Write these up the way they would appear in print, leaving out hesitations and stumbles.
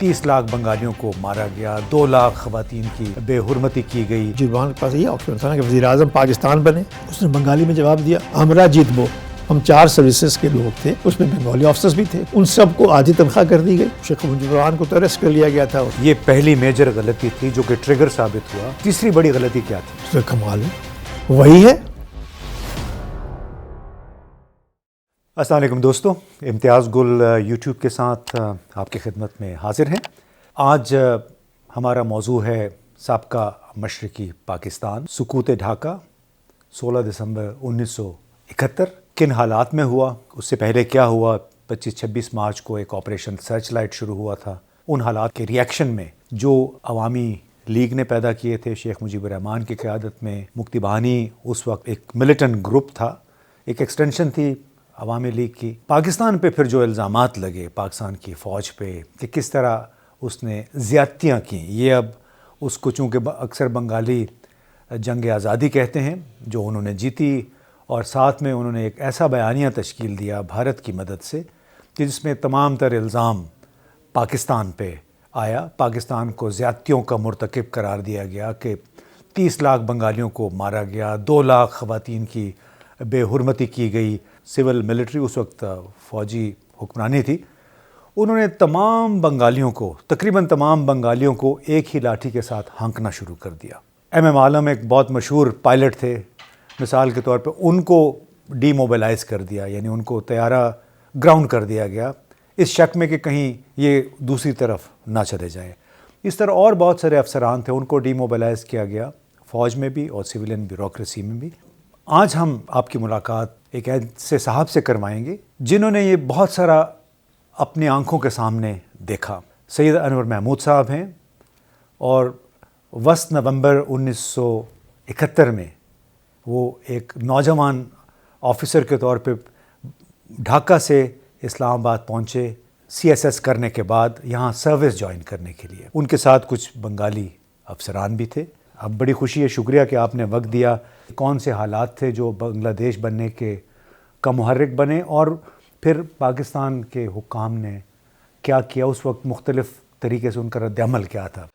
30 लाख बंगालियों को मारा गया, 2 लाख खवातीन की बेहुरमती की गई। जिरबान के पास ये ऑप्शन था ना कि वज़ीर आज़म पाकिस्तान बने। उसने बंगाली में जवाब दिया, हमरा जीतबो। हम 4 सर्विसेज के लोग थे, उसमें बंगाली ऑफिसर्स भी थे, उन सबको आधी तनख्वाह कर दी गई। शेख मुजीबुर को तो अरेस्ट कर लिया गया था। ये पहली मेजर गलती थी जो कि ट्रिगर साबित हुआ। तीसरी बड़ी गलती क्या थी? तो कमाल है, वही है। अस्सलाम वालेकुम दोस्तों, इम्तियाज़ गुल यूट्यूब के साथ आपकी खिदमत में हाजिर हैं। आज हमारा मौजू है साबका मशरकी पाकिस्तान, सुकूत ढाका 16 दिसंबर 1971 किन हालात में हुआ, उससे पहले क्या हुआ। 25-26 मार्च को एक ऑपरेशन सर्च लाइट शुरू हुआ था। उन हालात के रिएक्शन में जो अवामी लीग ने पैदा किए थे शेख मुजीबुर रहमान की क़यादत में, मुक्ति बहानी उस वक्त एक मिलिटेंट ग्रुप था, एक एक्सटेंशन थी अवामी लीग की। पाकिस्तान पे फिर जो इल्ज़ामात लगे पाकिस्तान की फ़ौज पे कि किस तरह उसने ज़्यादतियाँ की, ये अब उसको चूँकि अक्सर बंगाली जंग आज़ादी कहते हैं जो उन्होंने जीती, और साथ में उन्होंने एक ऐसा बयानिया तश्कील दिया भारत की मदद से कि जिसमें तमाम तर इल्ज़ाम पाकिस्तान पे आया। पाकिस्तान को ज़्यादतियों का मुर्तकिब करार दिया गया कि 30 लाख बंगालियों को मारा गया, 2 लाख खवातीन की बेहुरमती की गई। सिविल मिलिट्री उस वक्त फ़ौजी हुक्मरानी थी। उन्होंने तमाम बंगालियों को, तकरीबन तमाम बंगालियों को एक ही लाठी के साथ हाँकना शुरू कर दिया। एम आलम एक बहुत मशहूर पायलट थे, मिसाल के तौर पे उनको डीमोबिलाइज़ कर दिया, यानी उनको तैयारा ग्राउंड कर दिया गया इस शक में कि कहीं ये दूसरी तरफ ना चले जाएं। इस तरह और बहुत सारे अफसरान थे, उनको डीमोबिलाइज़ किया गया, फ़ौज में भी और सिविलियन ब्यूरोक्रेसी में भी। आज हम आपकी मुलाकात एक ऐसे साहब से करवाएंगे जिन्होंने ये बहुत सारा अपनी आंखों के सामने देखा। सैयद अनवर महमूद साहब हैं और वस्त नवंबर 1971 में वो एक नौजवान ऑफिसर के तौर पे ढाका से इस्लामाबाद पहुँचे CSS करने के बाद यहाँ सर्विस ज्वाइन करने के लिए। उनके साथ कुछ बंगाली अफसरान भी थे। अब बड़ी खुशी है, शुक्रिया कि आपने वक्त दिया। कौन से हालात थे जो बांग्लादेश बनने के का मुहर्रिक बने, और फिर पाकिस्तान के हुक्काम ने क्या किया उस वक्त, मुख्तलिफ़ तरीके से उनका रद्द-ए-अमल क्या था?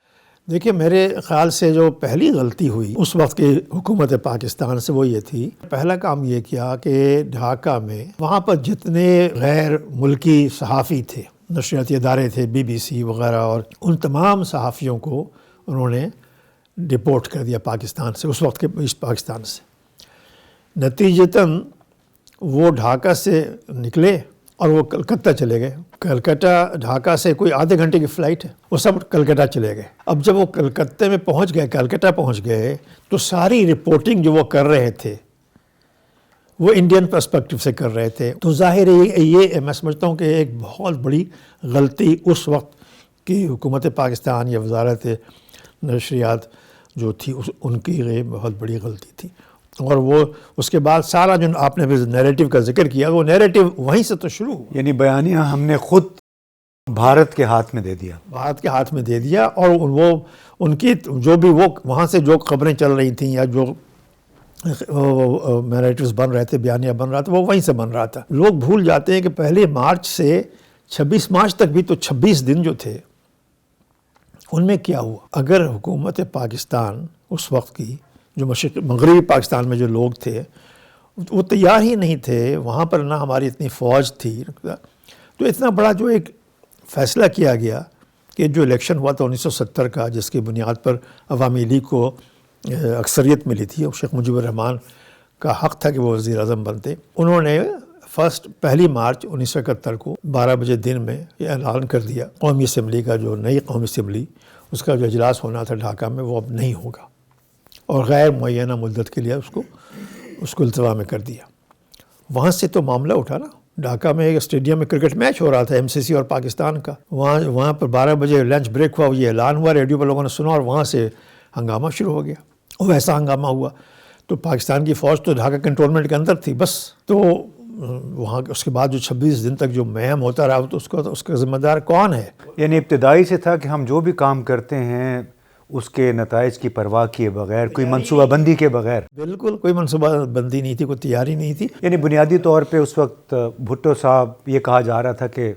देखिए, मेरे ख़्याल से जो पहली गलती हुई उस वक्त की हुकूमत पाकिस्तान से वो ये थी, पहला काम ये किया कि ढाका में वहाँ पर जितने गैर मुल्की सहाफ़ी थे, नशरियाती इदारे थे, BBC वग़ैरह, और उन तमाम सहाफ़ियों को उन्होंने डिपोर्ट कर दिया पाकिस्तान से, उस वक्त के इस पाकिस्तान से। नतीजतन वो ढाका से निकले और वो कलकत्ता चले गए। कलकत्ता ढाका से कोई आधे घंटे की फ़्लाइट है, वो सब कलकत्ता चले गए। अब जब वो कलकत्ते में पहुंच गए, कलकत्ता पहुंच गए, तो सारी रिपोर्टिंग जो वो कर रहे थे वो इंडियन पर्सपेक्टिव से कर रहे थे। तो ज़ाहिर है ये मैं समझता हूँ कि एक बहुत बड़ी गलती उस वक्त की हुकूमत पाकिस्तान या वजारत नशरियात जो थी उनकी ये बहुत बड़ी गलती थी। और वो उसके बाद सारा जो आपने नैरेटिव का जिक्र किया, वो नैरेटिव वहीं से तो शुरू हुआ। यानी बयानिया हमने खुद भारत के हाथ में दे दिया, भारत के हाथ में दे दिया, और वो उनकी जो भी वो वहाँ से जो खबरें चल रही थी या जो नैरेटिव्स बन रहे थे, बयानिया बन रहा था, वो वहीं से बन रहा था। लोग भूल जाते हैं कि पहले मार्च से 26 मार्च तक भी तो 26 दिन जो थे उनमें क्या हुआ। अगर हुकूमत पाकिस्तान उस वक्त की जो मगरबी पाकिस्तान में जो लोग थे वो तैयार ही नहीं थे, वहाँ पर ना हमारी इतनी फ़ौज थी, तो इतना बड़ा जो एक फ़ैसला किया गया कि जो इलेक्शन हुआ था 1970 का, जिसकी बुनियाद पर अवामी लीग को अक्सरियत मिली थी और शेख मुजीबुर रहमान का हक़ था कि वो वज़ीर आज़म बनते, उन्होंने पहली मार्च 1971 को 12 बजे दिन में ये ऐलान कर दिया कौमी असम्बली का, जो नई कौमी असम्बली उसका जो इजलास होना था ढाका में वो अब नहीं होगा, और गैर मुअय्यना मुद्दत के लिए उसको इल्तिवा में कर दिया। वहाँ से तो मामला उठा ना, ढाका में एक स्टेडियम में क्रिकेट मैच हो रहा था MCC और पाकिस्तान का, वहाँ पर 12 बजे लंच ब्रेक हुआ, ये ऐलान हुआ, रेडियो पर लोगों ने सुना और वहाँ से हंगामा शुरू हो गया। और वैसा हंगामा हुआ तो पाकिस्तान की फ़ौज तो ढाका कंटोनमेंट के अंदर थी बस। तो वहाँ उसके बाद जो 26 दिन तक जो महम होता रहा, तो उसका ज़िम्मेदार कौन है? यानी इब्तिदाई से था कि हम जो भी काम करते हैं उसके नताइज की परवाह किए बगैर, कोई मनसूबाबंदी के बगैर। बिल्कुल कोई मनसूबाबंदी नहीं थी, कोई तैयारी नहीं थी। यानी बुनियादी तौर पे उस वक्त भुट्टो साहब, ये कहा जा रहा था कि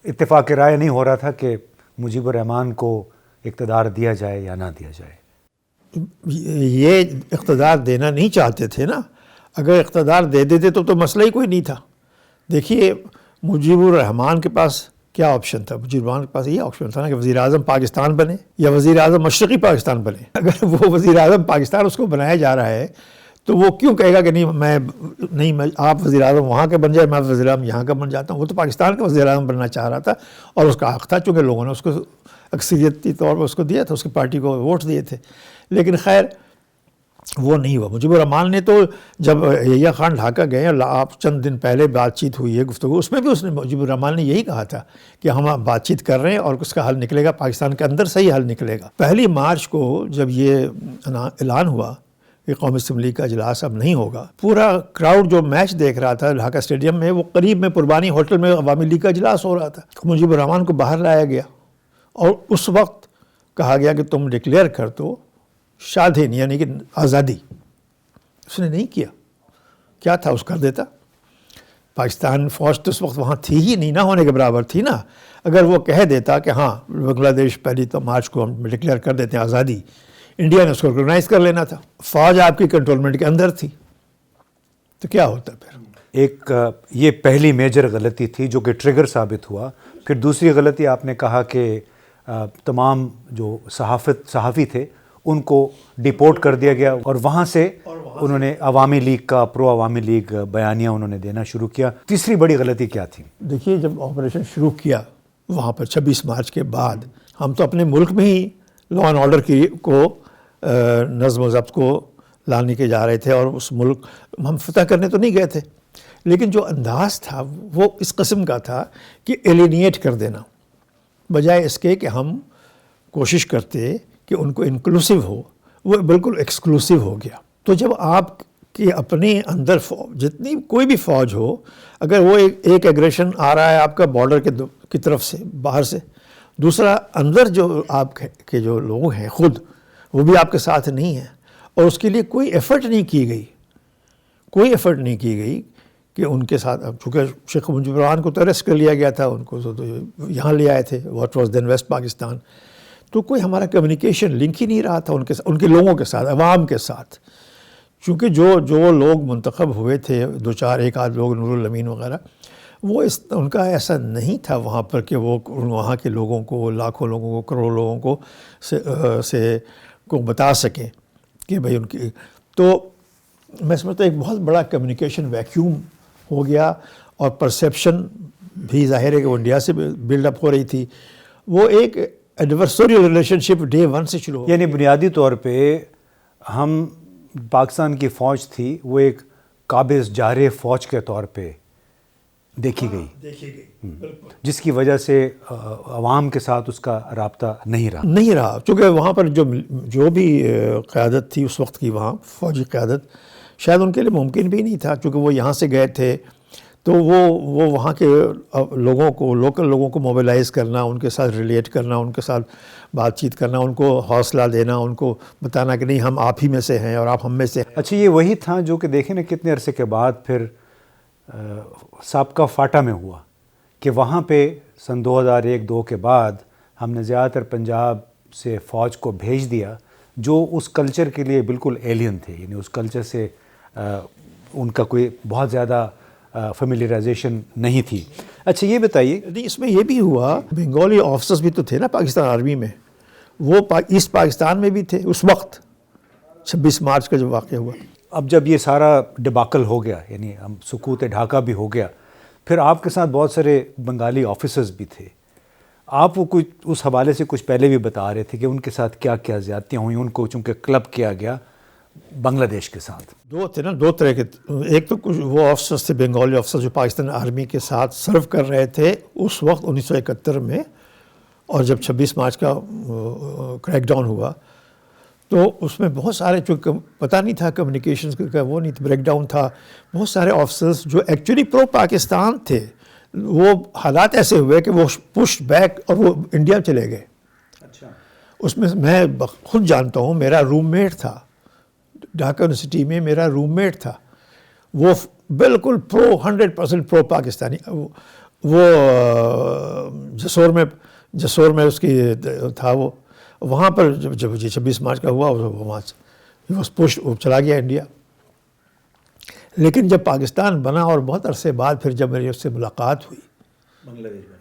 इत्तेफाक राय नहीं हो रहा था कि مجیب الرحمان کو اقتدار دیا جائے یا نہ دیا جائے؟ یہ اقتدار دینا نہیں چاہتے تھے نا. اگر اقتدار دے دیتے تو مسئلہ ہی کوئی نہیں تھا. دیکھیے مجیب الرحمان کے پاس کیا آپشن تھا؟ مجیب الرحمان کے پاس یہ آپشن تھا نا کہ وزیر اعظم پاکستان بنے یا وزیر اعظم مشرقی پاکستان بنے. اگر وہ وزیر اعظم پاکستان اس کو بنایا جا رہا ہے تو وہ کیوں کہے گا کہ نہیں آپ وزیر اعظم وہاں کے بن جائے، میں وزیر اعظم یہاں کا بن جاتا ہوں. وہ تو پاکستان کا وزیر اعظم بننا چاہ رہا تھا اور اس کا حق تھا، چونکہ لوگوں نے اس کو اکثریتی طور پر اس کو دیا تھا، اس کی پارٹی کو ووٹ دیے تھے. لیکن خیر وہ نہیں ہوا. مجیب الرحمان نے تو جب یحییٰ خان ڈھاکہ گئے، آپ چند دن پہلے بات چیت ہوئی ہے گفتگو، اس میں بھی مجیب الرحمان نے یہی کہا تھا کہ ہم بات چیت کر رہے ہیں اور اس کا حل نکلے گا، پاکستان کے اندر صحیح حل نکلے گا. 1 مارچ کو جب یہ اعلان ہوا کہ قومی اسمبلی کا اجلاس اب نہیں ہوگا، پورا کراؤڈ جو میچ دیکھ رہا تھا ڈھاکہ اسٹیڈیم میں، وہ قریب میں پربانی ہوٹل میں عوامی لیگ کا اجلاس ہو رہا تھا. مجیب الرحمان کو باہر لایا گیا اور اس وقت کہا گیا کہ تم ڈکلیئر کر دو شادھین یعنی کہ آزادی. اس نے نہیں کیا. کیا تھا اس کر دیتا. پاکستان فوج تو اس وقت وہاں تھی ہی نہیں، نہ ہونے کے برابر تھی نا. اگر وہ کہہ دیتا کہ ہاں بنگلہ دیش 1 مارچ کو ہم ڈکلیئر کر دیتے ہیں آزادی، انڈیا نے اس کو ریکگنائز کر لینا تھا. فوج آپ کی کنٹرولمنٹ کے اندر تھی تو کیا ہوتا پھر. ایک یہ پہلی میجر غلطی تھی جو کہ ٹریگر ثابت ہوا. پھر دوسری غلطی آپ نے کہا کہ تمام جو صحافی تھے ان کو ڈیپورٹ کر دیا گیا اور وہاں سے انہوں نے عوامی لیگ کا پرو عوامی لیگ بیانیہ انہوں نے دینا شروع کیا. تیسری بڑی غلطی کیا تھی؟ دیکھیے جب آپریشن شروع کیا وہاں پر 26 مارچ کے بعد، ہم تو اپنے ملک میں ہی لا اینڈ آرڈر کو نظم و ضبط کو لانے کے جا رہے تھے اور اس ملک ہم فتح کرنے تو نہیں گئے تھے. لیکن جو انداز تھا وہ اس قسم کا تھا کہ ایلینیٹ کر دینا، بجائے اس کے کہ ہم کوشش کرتے کہ ان کو انکلوسیو ہو. وہ بالکل ایکسکلوسیو ہو گیا. تو جب آپ کے اپنے اندر جتنی کوئی بھی فوج ہو، اگر وہ ایک ایگریشن آ رہا ہے آپ کا بارڈر کی طرف سے باہر سے، دوسرا اندر جو آپ کے جو لوگ ہیں خود وہ بھی آپ کے ساتھ نہیں ہیں، اور اس کے لیے کوئی ایفرٹ نہیں کی گئی کہ ان کے ساتھ، چونکہ شیخ مجیب الرحمان کو تو اریسٹ کر لیا گیا تھا، ان کو تو یہاں لے آئے تھے what was then West Pakistan. تو کوئی ہمارا کمیونیکیشن لنک ہی نہیں رہا تھا ان کے لوگوں کے ساتھ، عوام کے ساتھ. چونکہ جو لوگ منتخب ہوئے تھے، 2-4 ایک آدھ لوگ، نور الامین وغیرہ، وہ ان کا ایسا نہیں تھا وہاں پر کہ وہ وہاں کے لوگوں کو، لاکھوں لوگوں کو، کروڑوں لوگوں کو بتا سکیں کہ بھئی ان کی. تو میں سمجھتا ایک بہت بڑا کمیونیکیشن ویکیوم ہو گیا، اور پرسیپشن بھی ظاہر ہے کہ وہ انڈیا سے بلڈ اپ ہو رہی تھی. وہ ایک ایڈورسریل ریلیشن شپ ڈے 1 سے شروع ہو. یعنی بنیادی طور پہ ہم پاکستان کی فوج تھی وہ ایک قابض جارح فوج کے طور پہ دیکھی گئی، جس کی وجہ سے عوام کے ساتھ اس کا رابطہ نہیں رہا. چونکہ وہاں پر جو بھی قیادت تھی اس وقت کی، وہاں فوجی قیادت، شاید ان کے لیے ممکن بھی نہیں تھا، کیونکہ وہ یہاں سے گئے تھے تو وہ وہاں کے لوگوں کو، لوکل لوگوں کو موبیلائز کرنا، ان کے ساتھ ریلیٹ کرنا، ان کے ساتھ بات چیت کرنا، ان کو حوصلہ دینا، ان کو بتانا کہ نہیں ہم آپ ہی میں سے ہیں اور آپ ہم میں سے ہیں. اچھا، یہ وہی تھا جو کہ دیکھیں نا کتنے عرصے کے بعد پھر سابقہ فاٹا میں ہوا، کہ وہاں پہ سن 2001-2 کے بعد ہم نے زیادہ تر پنجاب سے فوج کو بھیج دیا جو اس کلچر کے لیے بالکل ایلین تھے. یعنی اس کلچر سے ان کا کوئی بہت زیادہ فیملیرائزیشن نہیں تھی. اچھا یہ بتائیے، نہیں اس میں یہ بھی ہوا، بنگالی آفیسرز بھی تو تھے نا پاکستان آرمی میں، وہ ایسٹ پاکستان میں بھی تھے اس وقت 26 مارچ کا جو واقعہ ہوا. اب جب یہ سارا ڈباکل ہو گیا، یعنی ہم سقوط ڈھاکہ بھی ہو گیا، پھر آپ کے ساتھ بہت سارے بنگالی آفیسرز بھی تھے. آپ وہ کچھ اس حوالے سے کچھ پہلے بھی بتا رہے تھے کہ ان کے ساتھ کیا کیا زیادتیاں ہوئیں، ان کو چونکہ کلب کیا گیا بنگلہ دیش کے ساتھ. دو طرح کے. ایک تو کچھ وہ آفیسرز تھے، بنگالی آفیسر جو پاکستان آرمی کے ساتھ سرو کر رہے تھے اس وقت 1971 میں، اور جب 26 مارچ کا کریک ڈاؤن ہوا تو اس میں بہت سارے، چونکہ پتہ نہیں تھا کمیونیکیشنز کا، وہ نہیں تھا، بریک ڈاؤن تھا. بہت سارے آفیسرز جو ایکچولی پرو پاکستان تھے، وہ حالات ایسے ہوئے کہ وہ پش بیک اور وہ انڈیا چلے گئے. اچھا. اس میں میں خود جانتا ہوں، میرا روم میٹ تھا ڈھاکہ یونیورسٹی میں، میرا روم میٹ تھا، وہ بالکل 100% پرو پاکستانی. وہ جسور میں जसोर में उसकी था वो, वहाँ पर जब 26 मार्च का हुआ वहाँ से वो पुश चला गया इंडिया। लेकिन जब पाकिस्तान बना और बहुत अरसे बाद फिर जब मेरी उससे मुलाकात हुई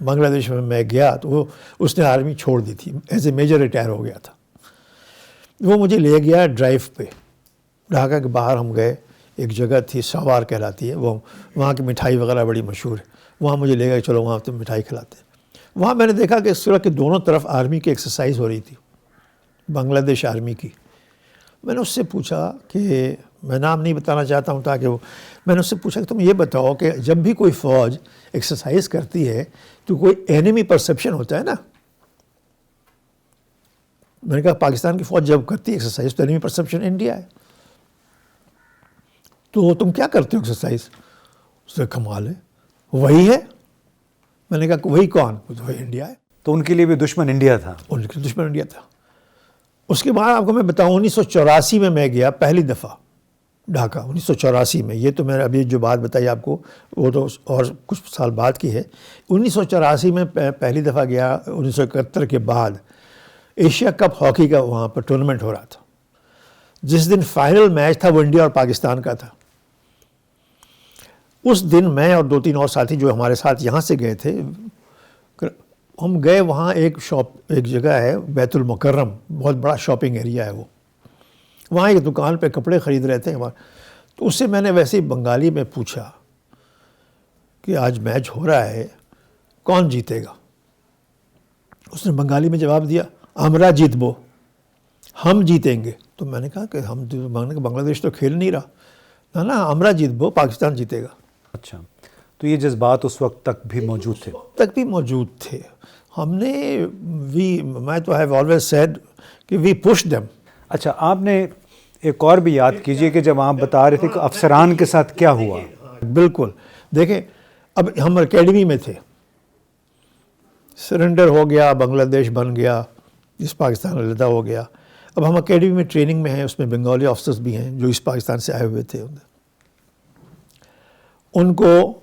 बांग्लादेश में मैं गया, तो वो उसने आर्मी छोड़ दी थी, एज ए मेजर रिटायर हो गया था। वो मुझे ले गया ड्राइव पे, ढाका के बाहर हम गए, एक जगह थी सवार कहलाती है, वो वहाँ की मिठाई वगैरह बड़ी मशहूर है, वहाँ मुझे ले गए, चलो वहाँ तो मिठाई खिलाते हैं। वहाँ मैंने देखा कि सड़क के दोनों तरफ आर्मी की एक्सरसाइज हो रही थी, बांग्लादेश आर्मी की। मैंने उससे पूछा कि, मैं नाम नहीं बताना चाहता हूँ ताकि वो, मैंने उससे पूछा कि तुम ये बताओ कि जब भी कोई फ़ौज एक्सरसाइज करती है तो कोई एनिमी परसेप्शन होता है ना। मैंने कहा पाकिस्तान की फ़ौज जब करती है एक्सरसाइज तो एनिमी परसेप्शन इंडिया है, तो तुम क्या करते हो एक्सरसाइज? उसने कमाल है, वही है। मैंने कहा वही कौन? तो वही इंडिया है। तो उनके लिए भी दुश्मन इंडिया था? उनके दुश्मन इंडिया था। उसके बाद आपको मैं बताऊं, 1984 में मैं गया पहली दफ़ा ढाका, 1984 में। ये तो मैंने अभी जो बात बताई आपको वो तो और कुछ साल बाद की है। 1984 में पहली दफ़ा गया, 1971 के बाद एशिया कप हॉकी का वहाँ पर टूर्नामेंट हो रहा था। जिस दिन फाइनल मैच था वो इंडिया और पाकिस्तान का था। उस दिन मैं और 2-3 और साथी जो हमारे साथ यहाँ से गए थे, हम गए वहाँ एक जगह है बैतुल मुकर्रम, बहुत बड़ा शॉपिंग एरिया है वो। वहाँ एक दुकान पे कपड़े ख़रीद रहे थे हमारे, तो उससे मैंने वैसे ही बंगाली में पूछा कि आज मैच हो रहा है, कौन जीतेगा? उसने बंगाली में जवाब दिया, हमरा जीतबो, हम जीतेंगे। तो मैंने कहा कि बांग्लादेश तो खेल नहीं रहा। ना हमरा जीतबो, पाकिस्तान जीतेगा। अच्छा, तो ये जज्बात उस वक्त तक भी मौजूद थे? तक भी मौजूद थे। हमने मैं तो हैव ऑलवेज सेड कि वी पुश देम। अच्छा, आपने एक और भी याद कीजिए कि जब आप बता रहे थे कि अफसरान के साथ क्या हुआ। बिल्कुल, देखें अब हम एकेडमी में थे, सरेंडर हो गया, बांग्लादेश बन गया, इस पाकिस्तान अलहदा हो गया। अब हम एकेडमी में ट्रेनिंग में हैं, उसमें बंगाली ऑफिसर्स भी हैं जो इस पाकिस्तान से आए हुए थे। उनको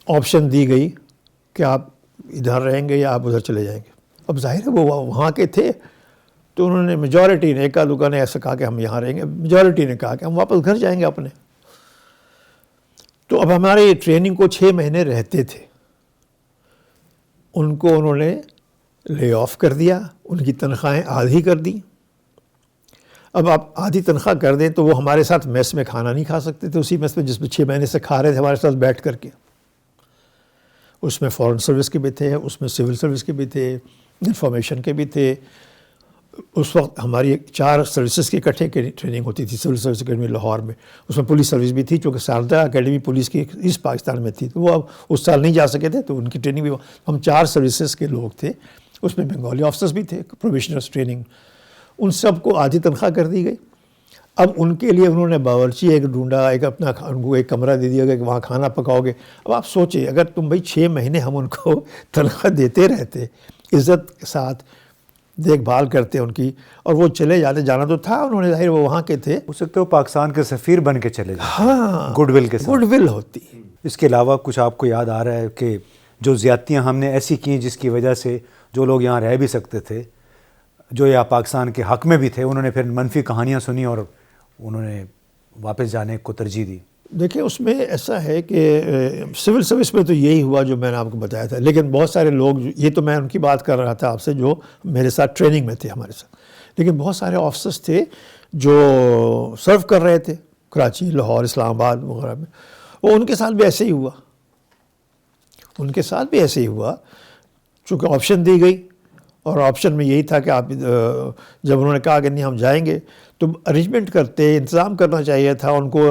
ऑप्शन दी गई कि आप इधर रहेंगे या आप उधर चले जाएंगे। अब जाहिर है वो वहाँ के थे, तो उन्होंने मेजॉरिटी ने, एका दुका ने ऐसा कहा कि हम यहाँ रहेंगे, मेजॉरिटी ने कहा कि हम वापस घर जाएंगे अपने। तो अब हमारे ट्रेनिंग को 6 महीने रहते थे, उनको उन्होंने ले ऑफ कर दिया, उनकी तनख्वाहें आधी कर दी। अब आप आधी तनख्वाह कर दें तो वो हमारे साथ मेस में खाना नहीं खा सकते थे, उसी मेस में जिसमें 6 महीने से खा रहे थे हमारे साथ बैठ करके। उसमें फॉरेन सर्विस के भी थे, उसमें सिविल सर्विस के भी थे, इंफॉर्मेशन के भी थे। उस वक्त हमारी 4 सर्विसेज की इकट्ठे ट्रेनिंग होती थी सिविल सर्विस अकेडमी लाहौर में। उसमें पुलिस सर्विस भी थी, चूँकि शारदा अकेडमी पुलिस की इस पाकिस्तान में थी, तो वो अब उस साल नहीं जा सके थे, तो उनकी ट्रेनिंग भी, हम 4 सर्विसेज के लोग थे। उसमें बंगाली ऑफिसर्स भी थे, प्रोबेशनर्स ट्रेनिंग। उन सब को आधी तनख्वाह कर दी गई। अब उनके लिए उन्होंने बावर्ची एक ढूंढा, एक अपना उनको एक कमरा दे दिया गया कि वहाँ खाना पकाओगे। अब आप सोचिए, अगर तुम भाई 6 महीने हम उनको तनख्वाह देते रहते, इज़्ज़त के साथ देखभाल करते उनकी, और वो चले जाते, जाना तो था उन्होंने, जाहिर वो वहाँ के थे, हो सकता है वो पाकिस्तान के सफ़ीर बन के चले जाते। हाँ, गुडविल के साथ। गुडविल होती। इसके अलावा कुछ आपको याद आ रहा है कि जो ज़्यादतियाँ हमने ऐसी की जिसकी वजह से जो लोग यहाँ रह भी सकते थे, जो या पाकिस्तान के हक़ में भी थे, उन्होंने फिर मनफी कहानियाँ सुनी और उन्होंने वापस जाने को तरजीह दी? देखिए, उसमें ऐसा है कि सिविल सर्विस में तो यही हुआ जो मैंने आपको बताया था, लेकिन बहुत सारे लोग, ये तो मैं उनकी बात कर रहा था आपसे जो मेरे साथ ट्रेनिंग में थे हमारे साथ, लेकिन बहुत सारे ऑफिसर्स थे जो सर्व कर रहे थे कराची, लाहौर, इस्लामाबाद वगैरह में, वो उनके साथ भी ऐसे ही हुआ। उनके साथ भी ऐसे ही हुआ, चूँकि ऑप्शन दी गई, और ऑप्शन में यही था कि आप जब उन्होंने कहा कि नहीं हम जाएंगे, तो अरेंजमेंट करते, इंतज़ाम करना चाहिए था, उनको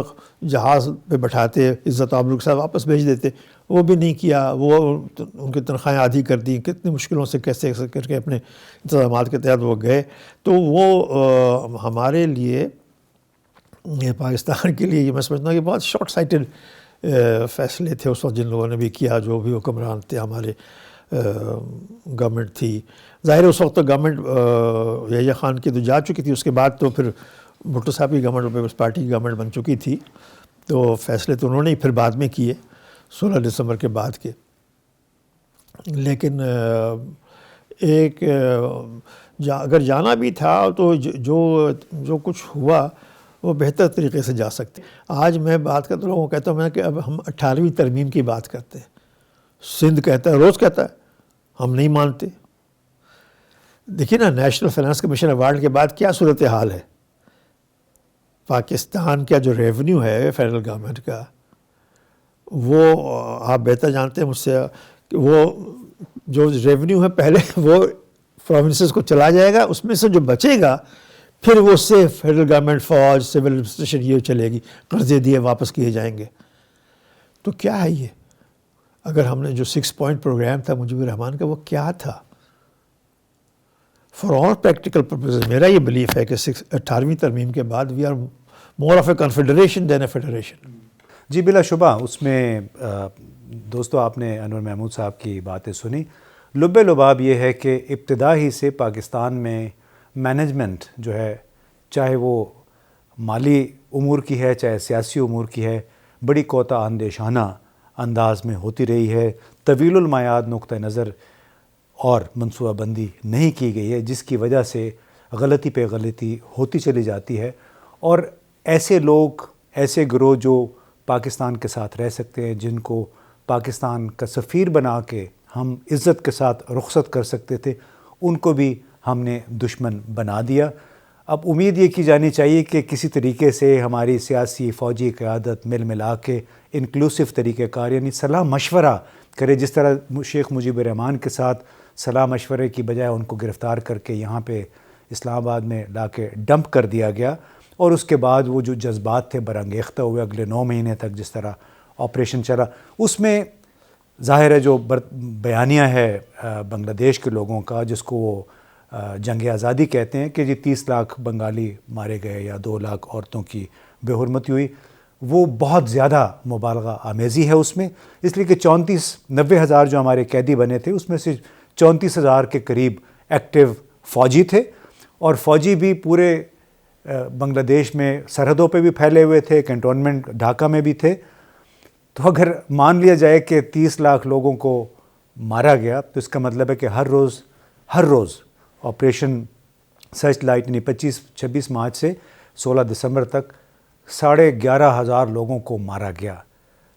जहाज़ पे बैठाते, इज़्ज़त आबरू के साथ वापस भेज देते। वो भी नहीं किया, वो उनकी तनख्वाहें आधी कर दी, कितनी मुश्किलों से कैसे करके अपने इंतज़ाम के तहत वो गए। तो वो हमारे लिए, पाकिस्तान के लिए, ये मैं समझता हूँ कि बहुत शॉर्ट साइटेड फ़ैसले थे उस वक्त जिन लोगों ने भी किया, जो भी हुक्मरान थे, हमारे गवर्नमेंट थी। ज़ाहिर उस वक्त तो गवर्नमेंट यहिया ख़ान की तो जा चुकी थी, उसके बाद तो फिर भुट्टो साहब की गवर्नमेंट, पीपल्स पार्टी की गवर्नमेंट बन चुकी थी, तो फ़ैसले तो उन्होंने ही फिर बाद में किए, 16 दिसंबर के बाद के। लेकिन ایک اگر جانا بھی تھا تو جو کچھ ہوا وہ بہتر طریقے سے جا سکتے. آج میں بات کرتا ہوں، کہتا ہوں میں کہ اب ہم 18ویں ترمیم کی بات کرتے ہیں. سندھ کہتا ہے، روز کہتا ہے، ہم نہیں مانتے. دیکھیے نا، نیشنل فائنانس کمیشن ایوارڈ کے بعد کیا صورتحال ہے. پاکستان کا جو ریونیو ہے فیڈرل گورنمنٹ کا، وہ آپ بہتر جانتے ہیں مجھ سے کہ وہ جو ریونیو ہے پہلے وہ پروونسز کو چلا جائے گا، اس میں سے جو بچے گا پھر وہ اس سے فیڈرل گورنمنٹ، فوج، سول ایڈمنسٹریشن یہ چلے گی، قرضے دیے واپس کیے جائیں گے. تو کیا ہے یہ؟ اگر ہم نے جو 6 پوائنٹ پروگرام تھا مجیب الرحمان کا، وہ کیا تھا؟ فار آل پریکٹیکل پرپزز میرا یہ بلیف ہے کہ 18ویں ترمیم کے بعد we are more of a confederation than a federation. جی بلا شبہ اس میں دوستو آپ نے انور محمود صاحب کی باتیں سنی. لب لباب یہ ہے کہ ابتدا ہی سے پاکستان میں مینجمنٹ جو ہے، چاہے وہ مالی امور کی ہے چاہے سیاسی امور کی ہے، بڑی کوتا اندیشانہ انداز میں ہوتی رہی ہے. طویل المیعاد نقطہ نظر اور منصوبہ بندی نہیں کی گئی ہے، جس کی وجہ سے غلطی پہ غلطی ہوتی چلی جاتی ہے. اور ایسے لوگ، ایسے گروہ جو پاکستان کے ساتھ رہ سکتے ہیں، جن کو پاکستان کا سفیر بنا کے ہم عزت کے ساتھ رخصت کر سکتے تھے، ان کو بھی ہم نے دشمن بنا دیا. اب امید یہ کی جانی چاہیے کہ کسی طریقے سے ہماری سیاسی فوجی قیادت مل ملا کے انکلوسو طریقہ کار، یعنی صلاح مشورہ کرے. جس طرح شیخ مجیب الرحمان کے ساتھ صلاح مشورے کی بجائے ان کو گرفتار کر کے یہاں پہ اسلام آباد میں لا کے ڈمپ کر دیا گیا، اور اس کے بعد وہ جو جذبات تھے برانگیختہ ہوئے اگلے 9 مہینے تک جس طرح آپریشن چلا. اس میں ظاہر ہے جو بیانیہ ہے بنگلہ دیش کے لوگوں کا، جس کو وہ جنگ آزادی کہتے ہیں کہ جی 30 لاکھ بنگالی مارے گئے یا 2 لاکھ عورتوں کی بے حرمتی ہوئی، وہ بہت زیادہ مبالغہ آمیزی ہے اس میں. اس لیے کہ 90 ہزار جو ہمارے قیدی بنے تھے، اس میں سے 34 ہزار کے قریب ایکٹیو فوجی تھے، اور فوجی بھی پورے بنگلہ دیش میں سرحدوں پہ بھی پھیلے ہوئے تھے، کنٹونمنٹ ڈھاکہ میں بھی تھے. تو اگر مان لیا جائے کہ 30 لاکھ لوگوں کو مارا گیا، تو اس کا مطلب ہے کہ ہر روز آپریشن سرچ لائٹ یعنی 26 مارچ سے 16 دسمبر تک 11,500 لوگوں کو مارا گیا.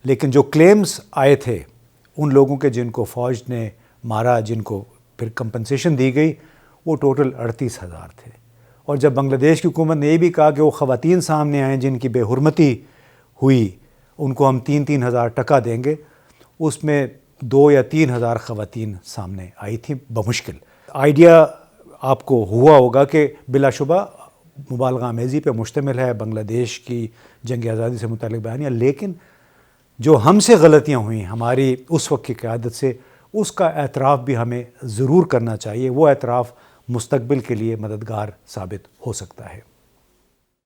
لیکن جو کلیمز آئے تھے ان لوگوں کے جن کو فوج نے مارا، جن کو پھر کمپنسیشن دی گئی، وہ ٹوٹل 38,000 تھے. اور جب بنگلہ دیش کی حکومت نے یہ بھی کہا کہ وہ خواتین سامنے آئیں جن کی بے حرمتی ہوئی، ان کو ہم 3,000 ٹکا دیں گے، اس میں 2 یا 3,000 خواتین سامنے آئی تھیں بمشکل. آئیڈیا آپ کو ہوا ہوگا کہ بلا شبہ مبالغہ آمیزی پہ مشتمل ہے بنگلہ دیش کی جنگ آزادی سے متعلق بیانیہ، لیکن جو ہم سے غلطیاں ہوئیں ہماری اس وقت کی قیادت سے، اس کا اعتراف بھی ہمیں ضرور کرنا چاہیے. وہ اعتراف مستقبل کے لیے مددگار ثابت ہو سکتا ہے.